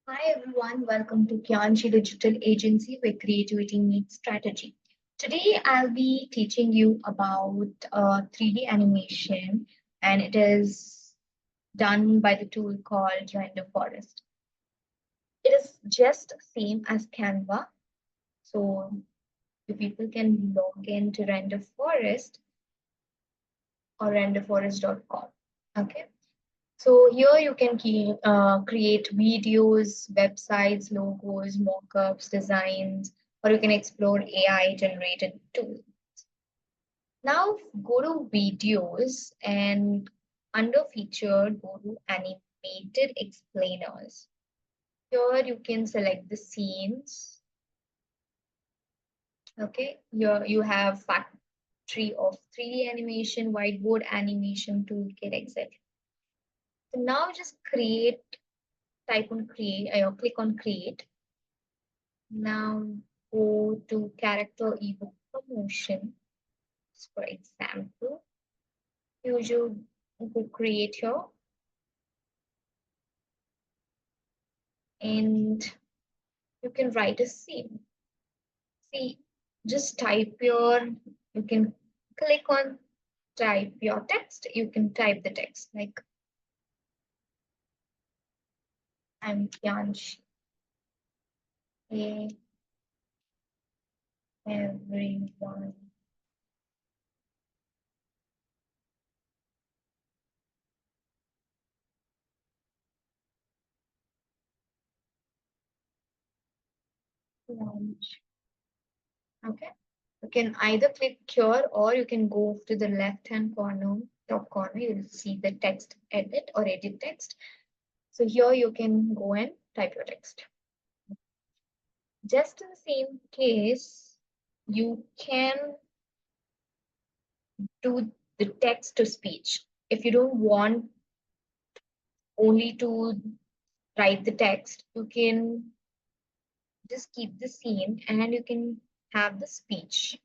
Hi everyone, welcome to Kiyanshi Digital Agency where creativity meets strategy. Today I'll be teaching you about 3D animation and it is done by the tool called Renderforest. It is just same as Canva, so you people can log into Renderforest or renderforest.com. Okay. So here you can create videos, websites, logos, mockups, designs, or you can explore AI generated tools. Now go to videos and under featured, go to animated explainers. Here you can select the scenes. Okay, here you have factory of 3D animation, whiteboard animation, toolkit, etc. So now just type on create, or click on create. Now go to character ebook promotion. For example, you should go create here and you can write a scene. See, just you can click on type your text. You can type the text like I'm Kiyanshi. Hey everyone. Kiyanshi. Okay. You can either click here or you can go to the left hand corner, top corner. You will see the text edit or edit text. So here you can go and type your text. Just in the same case, you can do the text to speech. If you don't want only to write the text, you can just keep the scene and you can have the speech.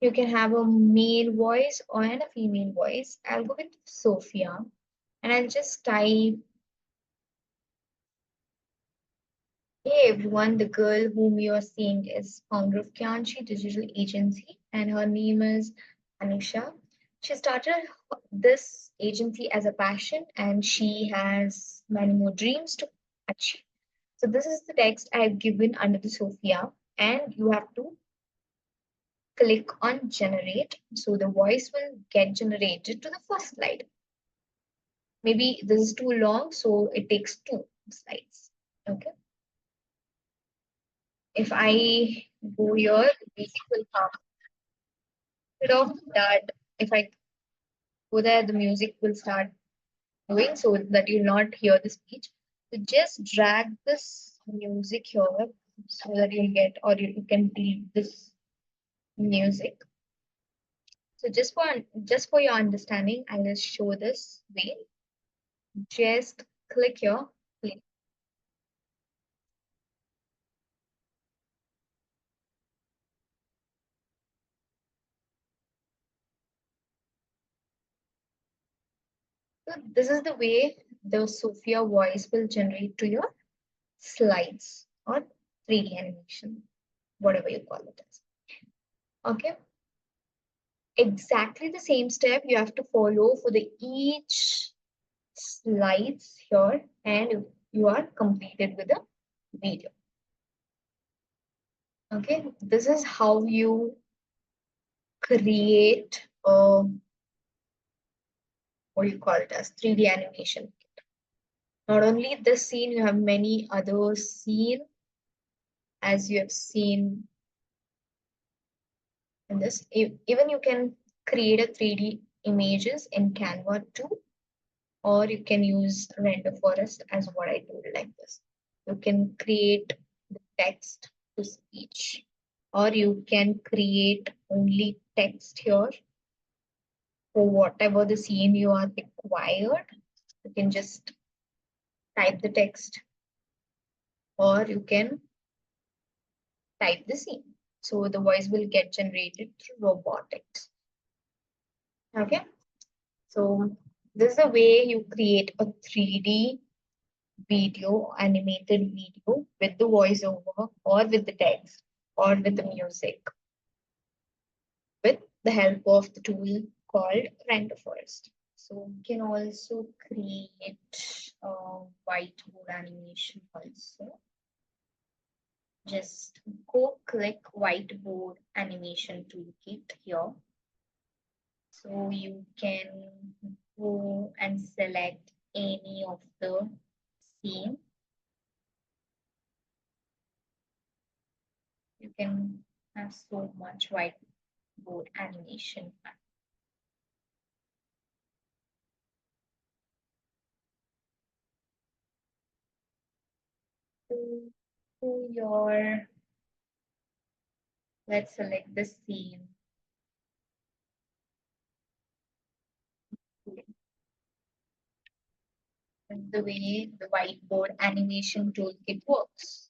You can have a male voice or a female voice. I'll go with Sophia and I'll just type, hey everyone, the girl whom you are seeing is founder of Kiyanshi Digital Agency and her name is Anisha. She started this agency as a passion and she has many more dreams to achieve. So this is the text I've given under the Sophia and you have to click on generate. So the voice will get generated to the first slide. Maybe this is too long, so it takes two slides. Okay. If I go here, the music will come. Instead of that, if I go there, the music will start going so that you'll not hear the speech. So just drag this music here so that you'll get or you can delete this music. So just for your understanding, I'll just show this way. Just click here. Click. So this is the way the Sophia voice will generate to your slides or 3D animation, whatever you call it as. Okay. Exactly the same step you have to follow for the each slides here and you are completed with the video. Okay, this is how you create what do you call it as 3D animation. Not only this scene, you have many other scene as you have seen in this. Even you can create a 3D images in Canva too, or you can use Renderforest as what I told like this. You can create the text to speech, or you can create only text here for whatever the scene you are required. You can just type the text, or you can type the scene. So the voice will get generated through robotics. Okay. So this is the way you create a 3D video, animated video with the voiceover or with the text or with the music with the help of the tool called Renderforest. So you can also create a whiteboard animation also. Just go click whiteboard animation toolkit here. So you can go and select any of the scene. You can have so much whiteboard animation. To your, let's select the scene. The way the whiteboard animation toolkit works.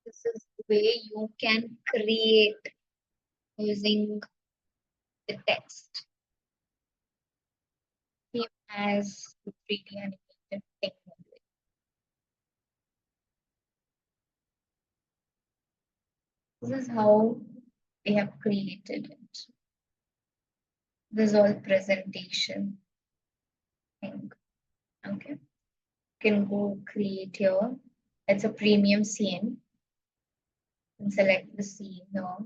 This is the way you can create using the text. Same as the 3D animated technology. This is how we have created it. This is all presentation thing. Okay. You can go create here. It's a premium scene. And select the scene now.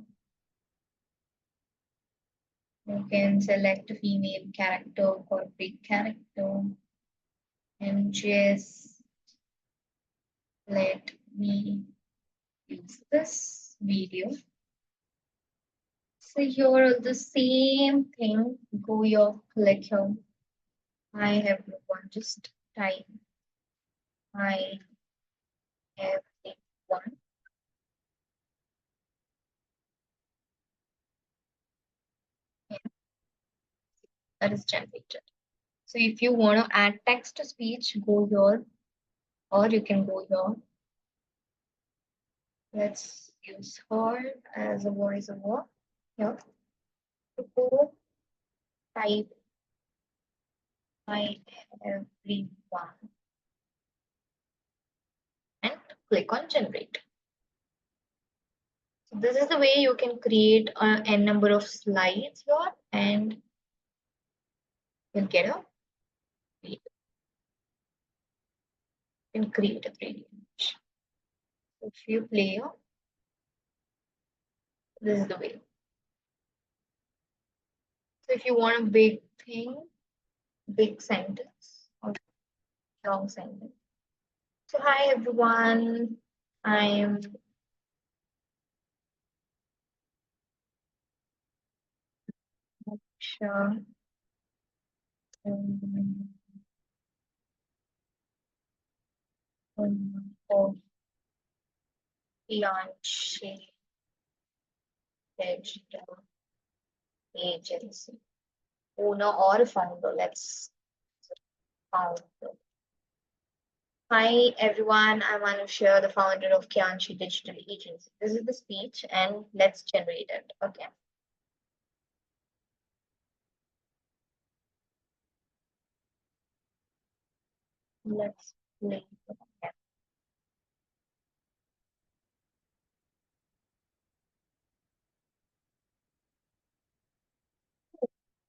You can select a female character, corporate character, and just let me use this video. So here the same thing, go your click here. I have one, just type I have one. Yeah, that is generated. So if you want to add text to speech, go here, or you can go here. Let's use her as a voiceover here. To go type I everyone and click on generate. So this is the way you can create n number of slides here and you'll get a video. You can create a 3D image. If you play here, this is the way. So if you want a big thing, big sentence or long sentence. So hi everyone, I am sure of Kiyanshi Digital Agency. Owner or founder, let's founder. Hi everyone, I'm Anusha, the founder of Kiyanshi Digital Agency. This is the speech and let's generate it. Okay. Let's play.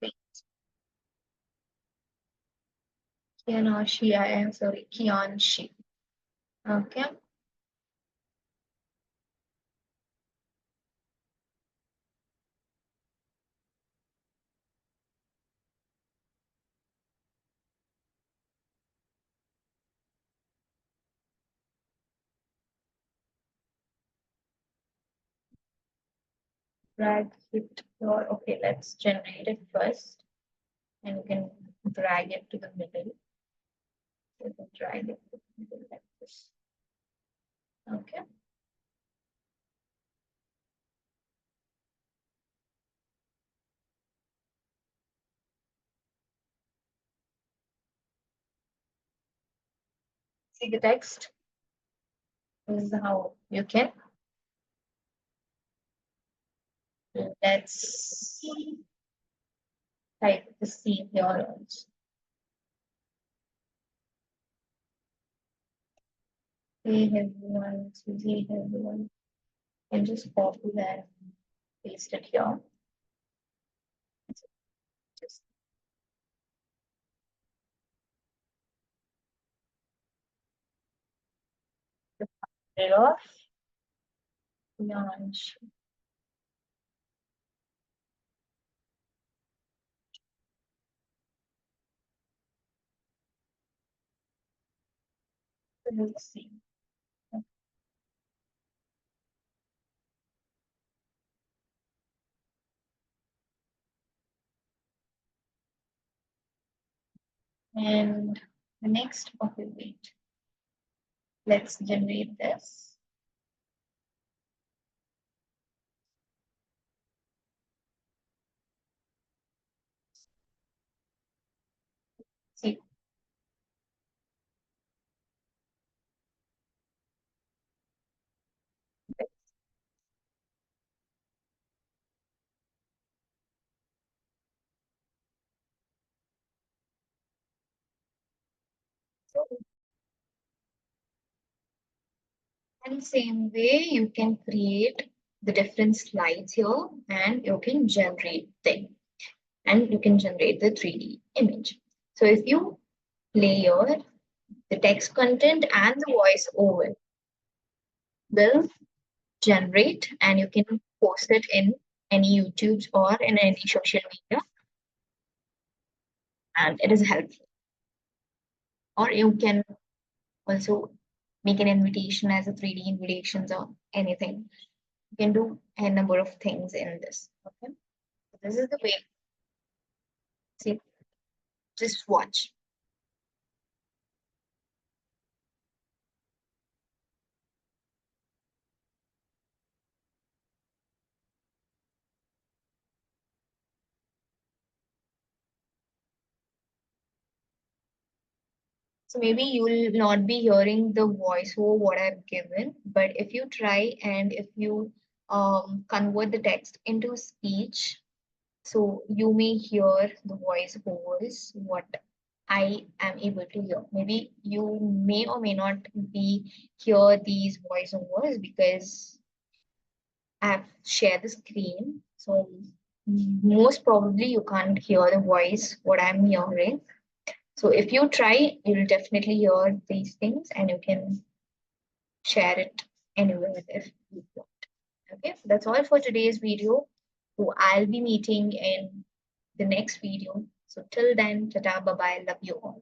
Wait, Kiyanshi, I am sorry, Kiyanshi. Okay. Drag it or okay, let's generate it first. And you can drag it to the middle. You can drag it to the middle like this. Okay. See the text. This is how you can. Let's type the C here also. Hey everyone, Susie, hey everyone. And just copy that, paste it here. Just rid of Kiyanshi. Let's see. And the next, okay, wait. Let's generate this. See, so and same way you can create the different slides here and you can generate them and you can generate the 3D image. So if you play here, the text content and the voice over will generate and you can post it in any YouTube or in any social media and it is helpful. Or you can also make an invitation as a 3D invitations or anything. You can do a number of things in this. Okay. So this is the way. See, just watch. So maybe you will not be hearing the voice over what I've given, but if you try and if you convert the text into speech, so you may hear the voice overs, what I am able to hear. Maybe you may or may not be hear these voiceovers because I've shared the screen. So most probably you can't hear the voice, what I'm hearing. So if you try, you'll definitely hear these things and you can share it anywhere if you want. Okay, so that's all for today's video. So I'll be meeting in the next video. So till then, tata, bye bye, love you all.